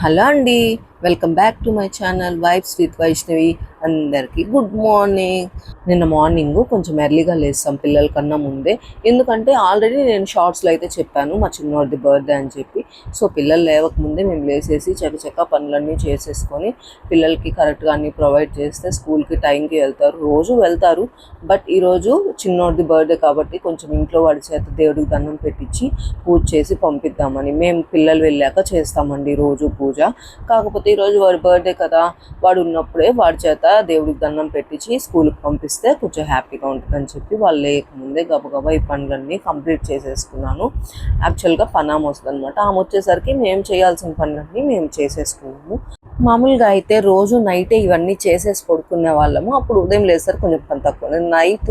Hello అండి, welcome back to my channel vibes with Vaishnavi. అందరికీ good morning. నిన్న morning కొంచెం ఎర్లీగా లేస్తాం పిల్లల కన్నా ముందే, ఎందుకంటే ఆల్రెడీ నేను షార్ట్స్లో అయితే చెప్పాను మా చిన్నోడిది బర్త్డే అని చెప్పి. సో పిల్లలు లేవకముందే మేము లేసేసి చకచకా పనులన్నీ చేసేసుకొని పిల్లలకి కరెక్ట్గా అన్నీ ప్రొవైడ్ చేస్తే స్కూల్కి టైంకి వెళ్తారు. రోజు వెళ్తారు, బట్ ఈరోజు చిన్నోడిది బర్త్డే కాబట్టి కొంచెం ఇంట్లో వాడి చేత దేవుడికి దండం పెట్టించి పూజ చేసి పంపిద్దామని. మేము పిల్లలు వెళ్ళాక చేస్తామండి రోజు పూజ. కాకపోతే ఈరోజు వాడి బర్త్డే కదా, వాడు ఉన్నప్పుడే వాడి చేత దేవుడికి దండం పెట్టించి స్కూల్కి పంపిస్తే కొంచెం హ్యాపీగా ఉంటుందని చెప్పి వాళ్ళు లేకముందే గబగబా ఈ పనులన్నీ కంప్లీట్ చేసేసుకున్నాను. యాక్చువల్గా పనామ వస్తుంది అనమాట, ఆమె వచ్చేసరికి మేము చేయాల్సిన పనులన్నీ మేము చేసేసుకున్నాము. మామూలుగా అయితే రోజు నైటే ఇవన్నీ చేసేసి పడుకునే వాళ్ళము. అప్పుడు ఉదయం లేస్తారు కొంచెం పని తక్కువ. నైట్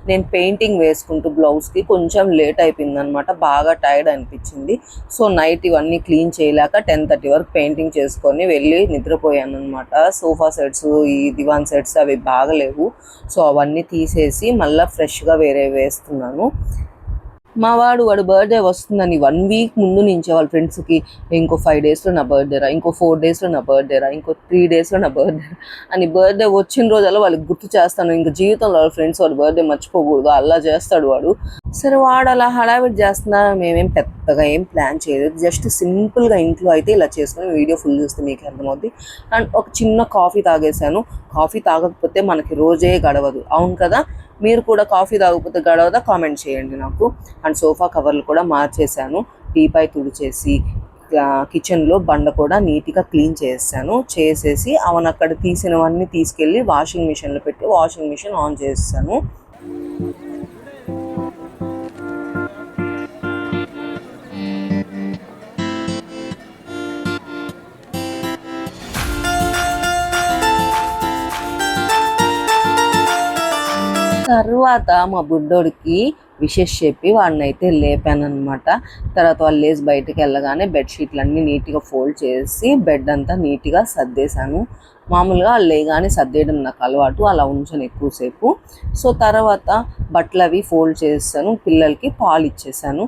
నేను పెయింటింగ్ వేసుకుంటూ బ్లౌజ్కి కొంచెం లేట్ అయిపోయింది అనమాట, బాగా టైర్డ్ అనిపించింది. సో నైట్ ఇవన్నీ క్లీన్ చేయలేక 10:30 వరకు పెయింటింగ్ చేసుకొని వెళ్ళి నిద్రపోయాను అనమాట. సోఫా సెట్స్, ఈ దివాన్ సెట్స్ అవి బాగలేవు. సో అవన్నీ తీసేసి మళ్ళీ ఫ్రెష్గా వేరే వేస్తున్నాను. వాడు బర్త్డే వస్తుందని 1 వీక్ ముందు నుంచే వాళ్ళ ఫ్రెండ్స్కి ఇంకో 5 డేస్లో నా బర్త్డే రా, ఇంకో 4 డేస్లో నా బర్త్డే రా, ఇంకో 3 డేస్లో నా బర్త్డే అని బర్త్డే వచ్చిన రోజల్లా వాళ్ళకి గుర్తు చేస్తాను. ఇంక జీవితంలో వాళ్ళ ఫ్రెండ్స్ వాడు బర్త్డే మర్చిపోకూడదు, అలా చేస్తాడు వాడు. సరే వాడు అలా హడావిడి చేస్తున్నా, మేమేం పెద్దగా ఏం ప్లాన్ చేయలేదు. జస్ట్ సింపుల్గా ఇంట్లో అయితే ఇలా చేసుకుని వీడియో ఫుల్ చూస్తే మీకు అర్థమవుద్ది. అండ్ ఒక చిన్న కాఫీ తాగేశాను. కాఫీ తాగకపోతే మనకి రోజే గడవదు, అవును కదా. మీరు కూడా కాఫీ తాగకపోతే గడవదా, కామెంట్ చేయండి నాకు. అండ్ సోఫా కవర్లు కూడా మార్చేసాను, టీపై తుడిచేసి కిచెన్లో బండ కూడా నీట్గా క్లీన్ చేసేసి అవన్నీ అక్కడ తీసినవన్నీ తీసుకెళ్ళి వాషింగ్ మిషన్లో పెట్టి వాషింగ్ మిషన్ ఆన్ చేస్తాను. తర్వాత మా బుడ్డోడికి విషెస్ చెప్పి వాడిని అయితే లేపానమాట. తర్వాత వాళ్ళు లేచి బయటకు వెళ్ళగానే బెడ్షీట్లన్నీ నీట్గా ఫోల్డ్ చేసి బెడ్ అంతా నీట్గా సర్దేశాను. మామూలుగా వాళ్ళు లేగానే సర్దేయడం నాకు అలవాటు, అలా ఉంచాను ఎక్కువసేపు. సో తర్వాత బట్టలు అవి ఫోల్డ్ చేస్తాను, పిల్లలకి పాలు ఇచ్చేసాను.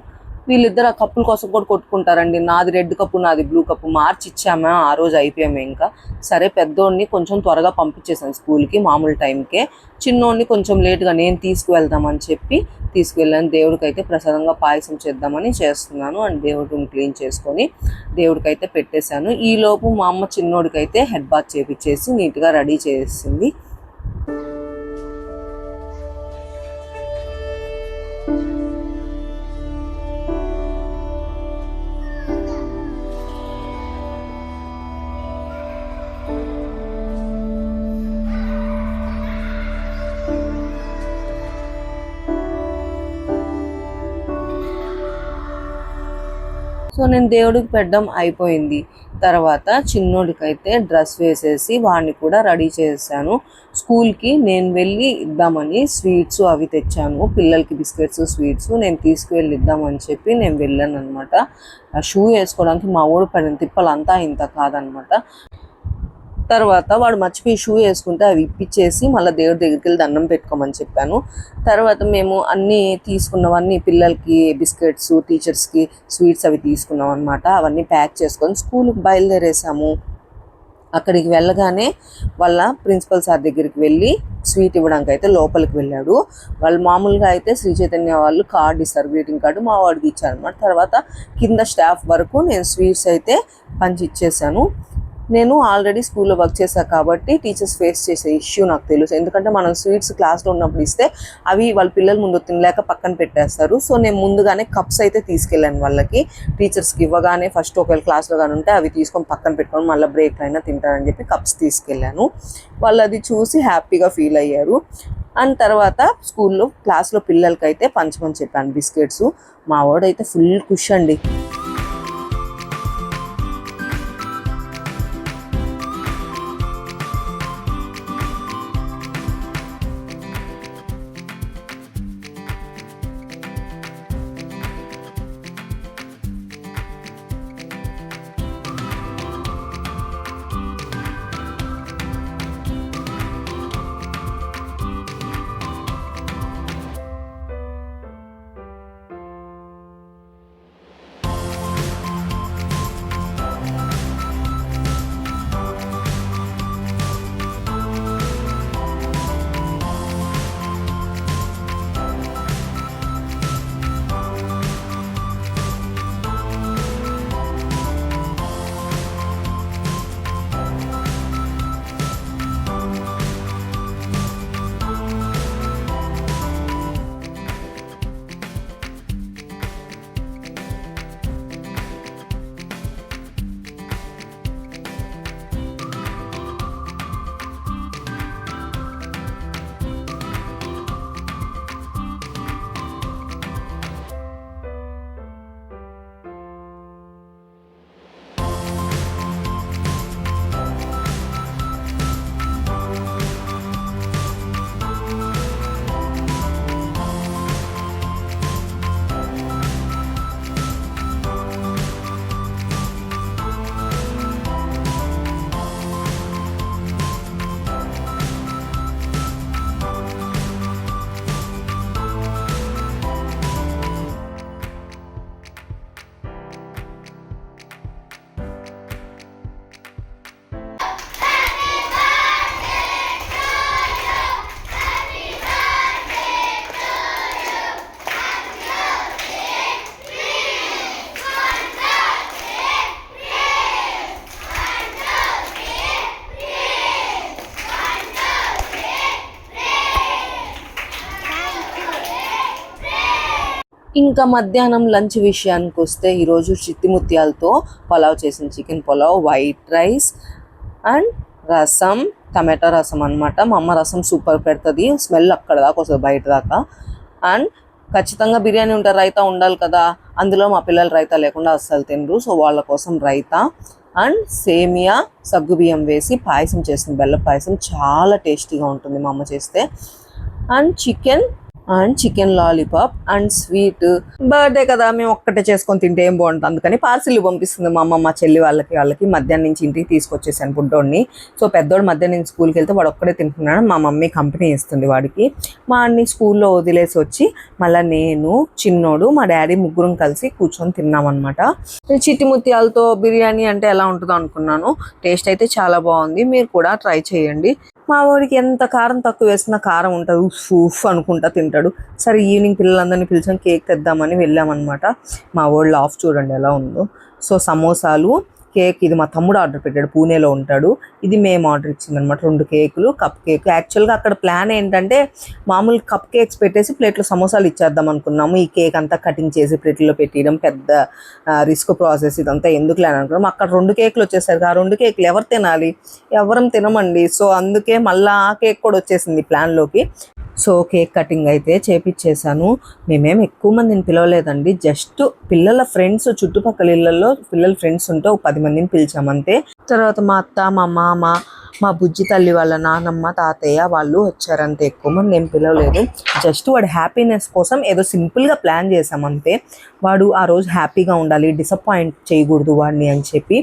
వీళ్ళిద్దరు ఆ కప్పుల కోసం కూడా కొట్టుకుంటారండి. నాది రెడ్ కప్పు, నాది బ్లూ కప్పు మార్చి ఇచ్చామా, ఆ రోజు అయిపోయాము. ఇంకా సరే పెద్దోడిని కొంచెం త్వరగా పంపించేసాను స్కూల్కి మామూలు టైంకే. చిన్నోడిని కొంచెం లేట్గా నేను తీసుకువెళ్దామని చెప్పి తీసుకువెళ్ళాను. దేవుడికి అయితే ప్రసాదంగా పాయసం చేద్దామని చేస్తున్నాను. అండ్ దేవుడిని క్లీన్ చేసుకొని దేవుడికైతే పెట్టేశాను. ఈలోపు మా అమ్మ చిన్నోడికైతే హెడ్ బాత్ చేపించేసి నీట్గా రెడీ చేసింది. సో నేను దేవుడికి పెట్టడం అయిపోయింది. తర్వాత చిన్నోడికైతే డ్రెస్ వేసేసి వాడిని కూడా రెడీ చేశాను. స్కూల్కి నేను వెళ్ళి ఇద్దామని స్వీట్స్ అవి తెచ్చాను, పిల్లలకి బిస్కెట్స్ స్వీట్స్ నేను తీసుకువెళ్ళి ఇద్దామని చెప్పి నేను వెళ్ళాను అనమాట. షూ వేసుకోవడానికి మా ఊరు పడిన తిప్పలంతా ఇంత కాదనమాట. తర్వాత వాడు మర్చిపోయి షూ వేసుకుంటే అవి ఇప్పించేసి మళ్ళీ దేవుడి దగ్గరికి వెళ్ళి దండం పెట్టుకోమని చెప్పాను. తర్వాత మేము అన్నీ తీసుకున్నవన్నీ పిల్లలకి బిస్కెట్స్, టీచర్స్కి స్వీట్స్ అవి తీసుకున్నాం అనమాట. అవన్నీ ప్యాక్ చేసుకొని స్కూల్కి బయలుదేరేసాము. అక్కడికి వెళ్ళగానే వాళ్ళ ప్రిన్సిపల్ సార్ దగ్గరికి వెళ్ళి స్వీట్ ఇవ్వడానికి అయితే లోపలికి వెళ్ళాడు. వాళ్ళు మామూలుగా అయితే శ్రీ చైతన్య వాళ్ళు కార్డు ఇస్తారు, గ్రీటింగ్ కార్డు, మా వాడికి ఇచ్చారనమాట. తర్వాత కింద స్టాఫ్ వరకు నేను స్వీట్స్ అయితే పంచి ఇచ్చేసాను. నేను ఆల్రెడీ స్కూల్లో వర్క్ చేశాను కాబట్టి టీచర్స్ ఫేస్ చేసే ఇష్యూ నాకు తెలుసు. ఎందుకంటే మనం స్వీట్స్ క్లాస్లో ఉన్నప్పుడు ఇస్తే అవి వాళ్ళ పిల్లల ముందు తినలేక పక్కన పెట్టేస్తారు. సో నేను ముందుగానే కప్స్ అయితే తీసుకెళ్ళాను వాళ్ళకి. టీచర్స్కి ఇవ్వగానే ఫస్ట్ ఒకవేళ క్లాస్లో కానీ ఉంటే అవి తీసుకొని పక్కన పెట్టుకొని మళ్ళీ బ్రేక్ అయినా తింటారని చెప్పి కప్స్ తీసుకెళ్ళాను. వాళ్ళు అది చూసి హ్యాపీగా ఫీల్ అయ్యారు. అండ్ తర్వాత స్కూల్లో క్లాస్లో పిల్లలకైతే పంచమని చెప్పాను బిస్కెట్స్. మా వాడైతే ఫుల్ ఖుష్ అండి. ఇంకా మధ్యాహ్నం లంచ్ విషయానికి వస్తే ఈరోజు చిట్టి ముత్యాలతో పలావ్ చేసింది, chicken pulao, white rice and రసం, టమాటా రసం అనమాట. మా అమ్మ రసం సూపర్ పెడుతుంది, స్మెల్ అక్కడ దాకా వస్తుంది బయట దాకా. అండ్ ఖచ్చితంగా బిర్యానీ ఉంటే రైతా ఉండాలి కదా, అందులో మా పిల్లలు రైతా లేకుండా అస్సలు తినరు. సో వాళ్ళ కోసం రైతా అండ్ సేమియా సగ్గుబియ్యం వేసి పాయసం చేసింది, బెల్లం పాయసం, చాలా టేస్టీగా ఉంటుంది మా అమ్మ చేస్తే. And chicken lollipop and sweet. Birthday కదా, మేము ఒక్కటే చేసుకొని తింటే ఏం బాగుంటుంది, అందుకని పార్సిల్ పంపిస్తుంది మా అమ్మ మా చెల్లి వాళ్ళకి మధ్యాహ్నం నుంచి ఇంటికి తీసుకొచ్చేసాను బుడ్డోడిని. సో పెద్దోడు మధ్యాహ్నం నుంచి స్కూల్కి వెళ్తే వాడు ఒక్కడే తింటున్నాడు, మా మమ్మీ కంపెనీ ఇస్తుంది వాడికి. మా అన్ని స్కూల్లో వదిలేసి వచ్చి మళ్ళీ నేను, చిన్నోడు, మా డాడీ ముగ్గురం కలిసి కూర్చొని తిన్నామన్నమాట. చిట్టి ముత్యాలతో బిర్యానీ అంటే ఎలా ఉంటుందో అనుకున్నాను, టేస్ట్ అయితే చాలా బాగుంది, మీరు కూడా ట్రై చేయండి. మా వాడికి ఎంత కారం తక్కువ వేసినా కారం ఉంటుంది, ఉఫ్ అనుకుంటా తింటాడు. సరే ఈవినింగ్ పిల్లలందరినీ పిలిచాం, కేక్ తెద్దామని వెళ్ళామన్నమాట. మా వాడు లాఫ్ చూడండి ఎలా ఉందో. సో సమోసాలు, కేక్ ఇది మా తమ్ముడు ఆర్డర్ పెట్టాడు, పూణేలో ఉంటాడు. ఇది మేము ఆర్డర్ ఇచ్చిందనమాట, 2 కేకులు, కప్ కేక్. యాక్చువల్గా అక్కడ ప్లాన్ ఏంటంటే మామూలు కప్ కేక్స్ పెట్టేసి ప్లేట్లో సమోసాలు ఇచ్చేద్దాం అనుకున్నాము. ఈ కేక్ అంతా కటింగ్ చేసి ప్లేట్లో పెట్టడం పెద్ద రిస్క్ ప్రాసెస్, ఇదంతా ఎందుకు లేని అనుకున్నాం. అక్కడ 2 కేకులు వచ్చేసరికి ఆ 2 కేకులు ఎవరు తినాలి, ఎవరం తినమండి. సో అందుకే మళ్ళీ ఆ కేక్ కూడా వచ్చేసింది ప్లాన్లోకి. సో కేక్ కటింగ్ అయితే చేపించేశాను. మేమేం ఎక్కువ మందిని పిలవలేదండి, జస్ట్ పిల్లల ఫ్రెండ్స్, చుట్టుపక్కల ఇళ్ళల్లో పిల్లల ఫ్రెండ్స్ ఉంటే ఒక 10 మందిని పిలిచామంతే. తర్వాత మా అత్త, మా మామ, మా బుజ్జి తల్లి వాళ్ళ నానమ్మ, తాతయ్య వాళ్ళు వచ్చారంతే, ఎక్కువ మంది ఏం పిలవలేదు. జస్ట్ వాడి హ్యాపీనెస్ కోసం ఏదో సింపుల్గా ప్లాన్ చేసామంతే. వాడు ఆ రోజు హ్యాపీగా ఉండాలి, డిసప్పాయింట్ చేయకూడదు వాడిని అని చెప్పి.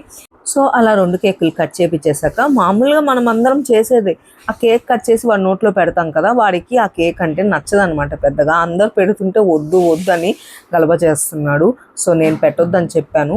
సో అలా 2 కేకులు కట్ చేపించేసాక, మామూలుగా మనం అందరం చేసేది ఆ కేక్ కట్ చేసి వాడి నోట్లో పెడతాం కదా, వాడికి ఆ కేక్ అంటే నచ్చదనమాట పెద్దగా. అందరు పెడుతుంటే వద్దు అని గలబ చేస్తున్నాడు. సో నేను పెట్టొద్దని చెప్పాను.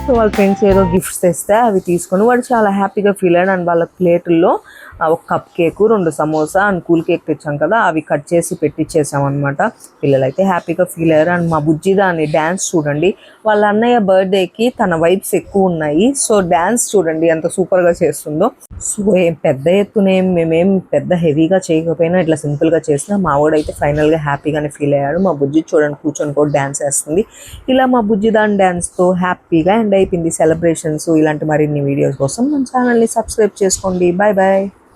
సో వాళ్ళ ఫ్రెండ్స్ ఏదో గిఫ్ట్స్ తెస్తే అవి తీసుకొని వాడు చాలా హ్యాపీగా ఫీల్ అయ్యాడు. అండ్ వాళ్ళ ప్లేటుల్లో ఒక cup cake, 2 samosa and cool cake తెచ్చాం కదా, అవి కట్ చేసి పెట్టించేసాం అనమాట. పిల్లలైతే హ్యాపీగా ఫీల్ అయ్యారు. అండ్ మా బుజ్జి దాని డ్యాన్స్ చూడండి, వాళ్ళ అన్నయ్య బర్త్డేకి తన వైబ్స్ ఎక్కువ ఉన్నాయి. సో డ్యాన్స్ చూడండి ఎంత సూపర్గా చేస్తుందో. సో ఏం పెద్ద ఎత్తునేం మేమేం పెద్ద హెవీగా చేయకపోయినా ఇట్లా సింపుల్గా చేసినా మా వాడైతే ఫైనల్గా హ్యాపీగానే ఫీల్ అయ్యాడు. మా బుజ్జి చూడండి కూర్చొని కూడా డ్యాన్స్ వేస్తుంది. ఇలా మా బుజ్జి దాని డ్యాన్స్తో హ్యాపీగా ఎండ్ అయిపోయింది సెలబ్రేషన్స్. ఇలాంటి మరిన్ని వీడియోస్ కోసం మన ఛానల్ని సబ్స్క్రైబ్ చేసుకోండి. Bye bye.